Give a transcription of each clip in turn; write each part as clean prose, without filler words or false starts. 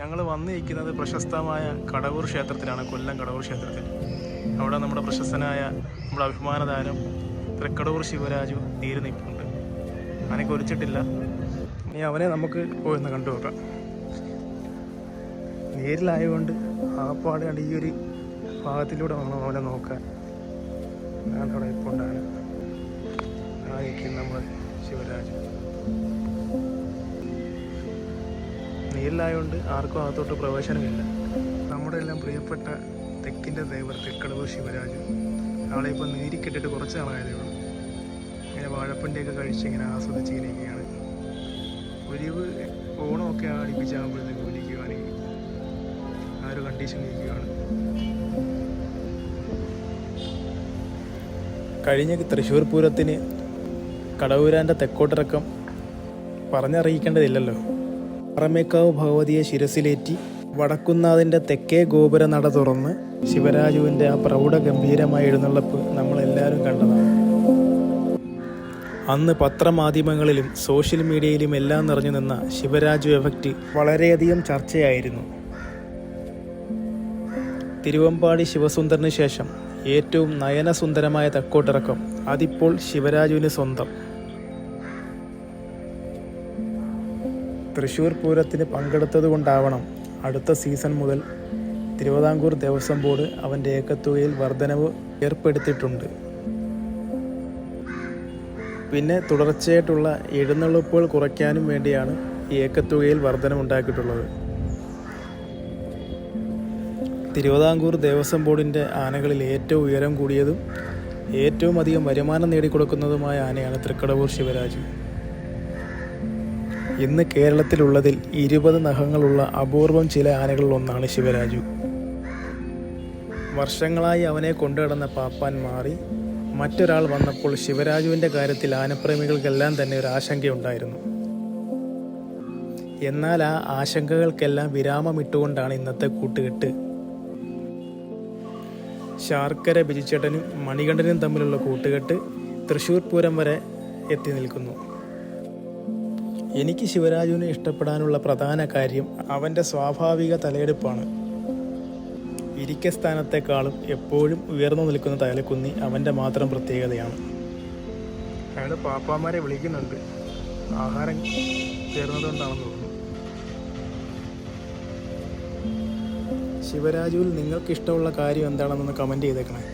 ഞങ്ങൾ വന്നിരിക്കുന്നത് പ്രശസ്തമായ കടവൂർ ക്ഷേത്രത്തിലാണ്, കൊല്ലം കടവൂർ ക്ഷേത്രത്തിൽ. അവിടെ നമ്മുടെ പ്രശസ്തനായ നമ്മുടെ അഭിമാന താരം തൃക്കടവൂർ ശിവരാജു നീര് നിൽപ്പുണ്ട്. അവനെ കുറിച്ചിട്ടില്ല, ഇനി അവനെ നമുക്ക് പോയെന്ന് കണ്ടു നോക്കാം. നേരിലായതുകൊണ്ട് ആപ്പാടാണ് ഈ ഒരു ഭാഗത്തിലൂടെ വേണം അവനെ നോക്കാൻ. അവിടെ ഇപ്പോൾ ഉണ്ടാണ് നമ്മൾ ശിവരാജു. നീരിലായതുകൊണ്ട് ആർക്കും അകത്തോട്ട് പ്രവേശനമില്ല. നമ്മുടെ എല്ലാം പ്രിയപ്പെട്ട തെക്കിൻ്റെ ദേവർ തൃക്കടവൂർ ശിവരാജു. ആളെ ഇപ്പോൾ നീരിക്കിട്ടിട്ട് കുറച്ച് നാളായതേ ഉള്ളൂ. ഇങ്ങനെ വാഴപ്പിണ്ടിയൊക്കെ കഴിച്ച് ഇങ്ങനെ ആസ്വദിച്ചിരിക്കുകയാണ്. ഒരിവ് ഓണമൊക്കെ അടുപ്പിച്ചാകുമ്പോഴത്തേക്ക് ഒലിക്കുകയാണെങ്കിൽ ആ ഒരു കണ്ടീഷൻ ഇരിക്കുകയാണ്. കഴിഞ്ഞ തൃശ്ശൂർ പൂരത്തിന് കടവൂരാൻ്റെ തെക്കോട്ടിറക്കം പറഞ്ഞറിയിക്കേണ്ടതില്ലല്ലോ. പാറമേക്കാവ് ഭഗവതിയെ ശിരസിലേറ്റി വടക്കുന്നാഥിൻ്റെ തെക്കേ ഗോപുര നട തുറന്ന് ശിവരാജുവിൻ്റെ ആ പ്രൗഢഗംഭീരമായ എഴുന്നള്ളപ്പ് നമ്മളെല്ലാവരും കണ്ടതാണ്. അന്ന് പത്രമാധ്യമങ്ങളിലും സോഷ്യൽ മീഡിയയിലും എല്ലാം നിറഞ്ഞു നിന്ന ശിവരാജു എഫക്റ്റ് വളരെയധികം ചർച്ചയായിരുന്നു. തിരുവമ്പാടി ശിവസുന്ദറിന് ശേഷം ഏറ്റവും നയനസുന്ദരമായ തെക്കോട്ടിറക്കം അതിപ്പോൾ ശിവരാജുവിന് സ്വന്തം. തൃശ്ശൂർ പൂരത്തിന് പങ്കെടുത്തതുകൊണ്ടാവണം അടുത്ത സീസൺ മുതൽ തിരുവിതാംകൂർ ദേവസ്വം ബോർഡ് അവൻ്റെ ഏക്കത്തുകയിൽ വർധനവ് ഏർപ്പെടുത്തിയിട്ടുണ്ട്. പിന്നെ തുടർച്ചയായിട്ടുള്ള എഴുന്നള്ളിപ്പുകൾ കുറയ്ക്കാനും വേണ്ടിയാണ് ഈ ഏക്കത്തുകയിൽ വർധനവുണ്ടാക്കിയിട്ടുള്ളത്. തിരുവിതാംകൂർ ദേവസ്വം ബോർഡിൻ്റെ ആനകളിൽ ഏറ്റവും ഉയരം കൂടിയതും ഏറ്റവും അധികം വരുമാനം നേടിക്കൊടുക്കുന്നതുമായ ആനയാണ് തൃക്കടവൂർ ശിവരാജു. ഇന്ന് കേരളത്തിലുള്ളതിൽ 20 നഖങ്ങളുള്ള അപൂർവം ചില ആനകളിൽ ഒന്നാണ് ശിവരാജു. വർഷങ്ങളായി അവനെ കൊണ്ടുനടന്ന പാപ്പാൻ മാറി മറ്റൊരാൾ വന്നപ്പോൾ ശിവരാജുവിൻ്റെ കാര്യത്തിൽ ആനപ്രേമികൾക്കെല്ലാം തന്നെ ഒരു ആശങ്കയുണ്ടായിരുന്നു. എന്നാൽ ആ ആശങ്കകൾക്കെല്ലാം വിരാമമിട്ടുകൊണ്ടാണ് ഇന്നത്തെ കൂട്ടുകെട്ട്. ശാർക്കര ബിജിച്ചേട്ടനും മണികണ്ഠനും തമ്മിലുള്ള കൂട്ടുകെട്ട് തൃശ്ശൂർ പൂരം വരെ എത്തി നിൽക്കുന്നു. എനിക്ക് ശിവരാജുവിനെ ഇഷ്ടപ്പെടാനുള്ള പ്രധാന കാര്യം അവൻ്റെ സ്വാഭാവിക തലയെടുപ്പാണ്. ഇരിക്കസ്ഥാനത്തെക്കാളും എപ്പോഴും ഉയർന്നു നിൽക്കുന്ന തലക്കുന്നി അവൻ്റെ മാത്രം പ്രത്യേകതയാണ്. അയാൾ പാപ്പാമാരെ വിളിക്കുന്നുണ്ട്, ആഹാരം ചേർന്നതുകൊണ്ടാണെന്ന് തോന്നുന്നു. ശിവരാജുവിൽ നിങ്ങൾക്കിഷ്ടമുള്ള കാര്യം എന്താണെന്നൊന്ന് കമൻറ്റ് ചെയ്തേക്കണേ.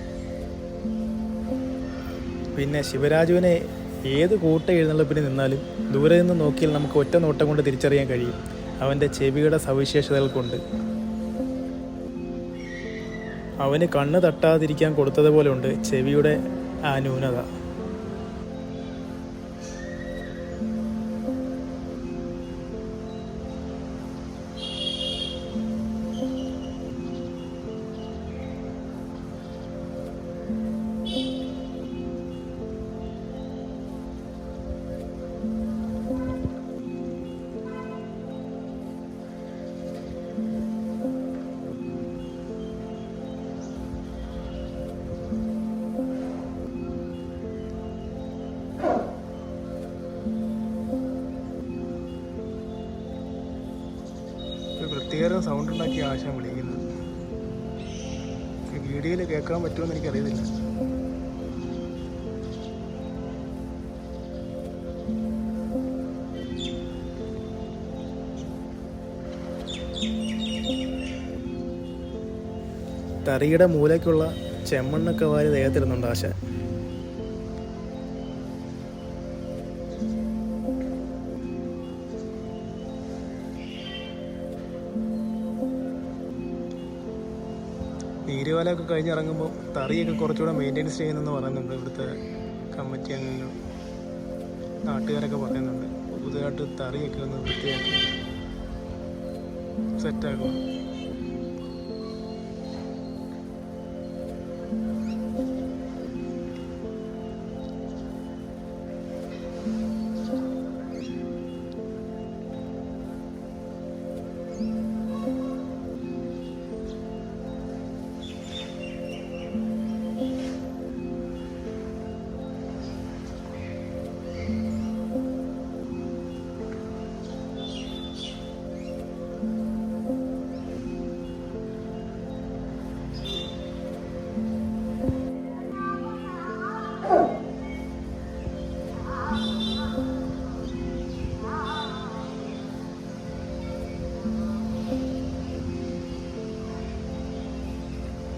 പിന്നെ ശിവരാജുവിനെ ഏത് കൂട്ട എഴുന്നള്ളിപ്പിന് നിന്നാലും ദൂരെ നിന്ന് നോക്കിയാൽ നമുക്ക് ഒറ്റ നോട്ടം കൊണ്ട് തിരിച്ചറിയാൻ കഴിയും അവൻ്റെ ചെവിയുടെ സവിശേഷതകൾ കൊണ്ട്. അവന് കണ്ണ് തട്ടാതിരിക്കാൻ കൊടുത്തതുപോലെ ഉണ്ട് ചെവിയുടെ ആ ന്യൂനത. പ്രത്യേക സൗണ്ട് ഉണ്ടാക്കി ആശാൻ വിളിക്കുന്നത്. വീഡിയോയിൽ കേൾക്കാൻ പറ്റുമെന്ന് എനിക്കറിയത്തില്ല. തറിയുടെ മൂലയ്ക്കുള്ള ചെമ്മണ്ണൊക്കെ വാരി ദേഹത്തിരുന്നുണ്ട് ആശാൻ. നീരുവാലൊക്കെ കഴിഞ്ഞിറങ്ങുമ്പോൾ തറിയൊക്കെ കുറച്ചുകൂടെ മെയിൻ്റെനൻസ് ചെയ്യുന്നെന്ന് പറയുന്നുണ്ട് ഇവിടുത്തെ കമ്മിറ്റി അംഗങ്ങൾ, നാട്ടുകാരൊക്കെ പറയുന്നുണ്ട്. പുതുതായിട്ട് തറിയൊക്കെ ഒന്ന് വൃത്തിയാക്കി സെറ്റാക്കുക.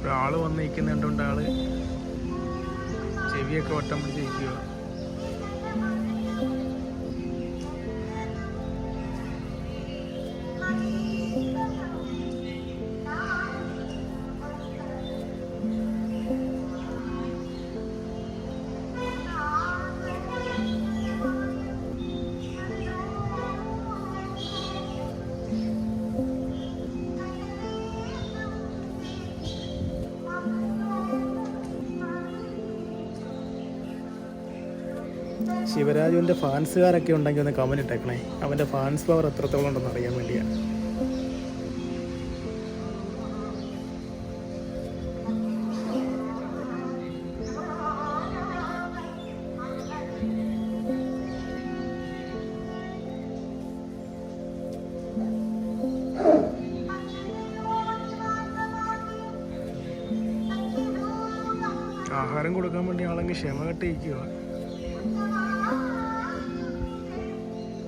ഒരാൾ വന്ന് നിൽക്കുന്നുണ്ട്. ആള് ചെവിയൊക്കെ വട്ടം പിടിച്ചിരിക്കുക. ശിവരാജുവിൻ്റെ ഫാൻസുകാരൊക്കെ ഉണ്ടെങ്കിൽ ഒന്ന് കമൻറ്റ് ഇട്ടേക്കണേ. അവൻ്റെ ഫാൻസ് പവർ എത്രത്തോളം ഉണ്ടെന്ന് അറിയാൻ വേണ്ടിയാണ്. ആഹാരം കൊടുക്കാൻ വേണ്ടി ആളെങ്കിൽ ക്ഷമ കെട്ടിയിരിക്കുക.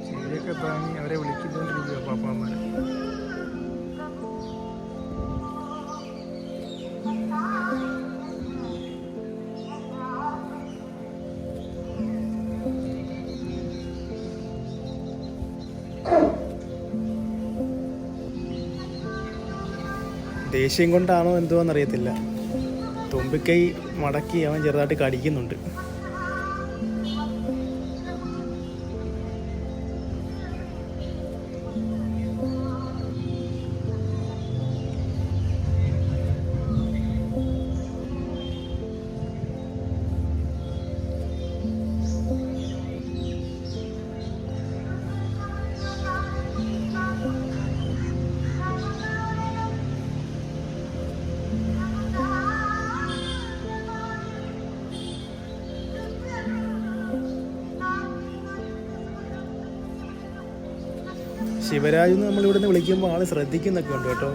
ചെവിയൊക്കെ താങ്ങി അവരെ വിളിച്ചുകൊണ്ടിരിക്കുക പാപ്പാന്മാർ. ദേഷ്യം കൊണ്ടാണോ എന്തുവാന്നറിയത്തില്ല, തുമ്പിക്കൈ മടക്കി അവൻ ചെറുതായിട്ട് കടിക്കുന്നുണ്ട്. ശിവരാജ് നമ്മളിവിടെ നിന്ന് വിളിക്കുമ്പോൾ ആൾ ശ്രദ്ധിക്കുന്നൊക്കെ ഉണ്ട് കേട്ടോ.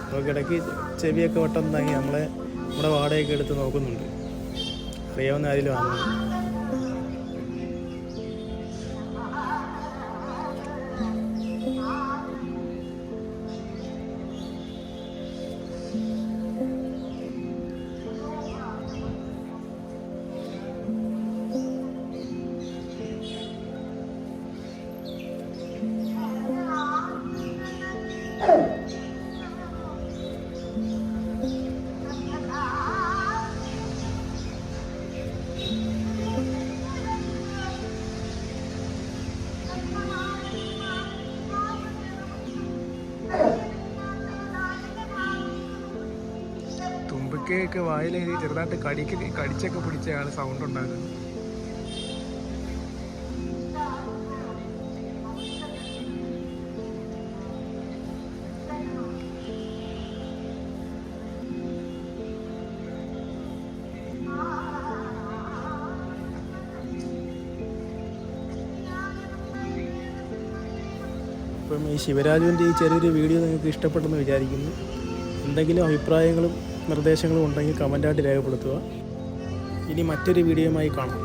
അപ്പോൾ ഇടയ്ക്ക് ചെവിയൊക്കെ വട്ടം താങ്ങി നമ്മുടെ വാടകയൊക്കെ എടുത്ത് നോക്കുന്നുണ്ട്. അറിയാവുന്ന ആരെങ്കിലും വാങ്ങുന്നു. തുമ്പിക്കയൊക്കെ വായിൽ ചെറുതായിട്ട് കടിച്ചൊക്കെ പിടിച്ച ആൾ സൗണ്ട് ഉണ്ടാകുന്നു. അപ്പം ഈ ശിവരാജുവിൻ്റെ ഈ ചെറിയൊരു വീഡിയോ നിങ്ങൾക്ക് ഇഷ്ടപ്പെട്ടെന്ന് വിചാരിക്കുന്നു. എന്തെങ്കിലും അഭിപ്രായങ്ങളും നിർദ്ദേശങ്ങളും ഉണ്ടെങ്കിൽ കമൻറ്റായിട്ട് രേഖപ്പെടുത്തുക. ഇനി മറ്റൊരു വീഡിയോയുമായി കാണാം.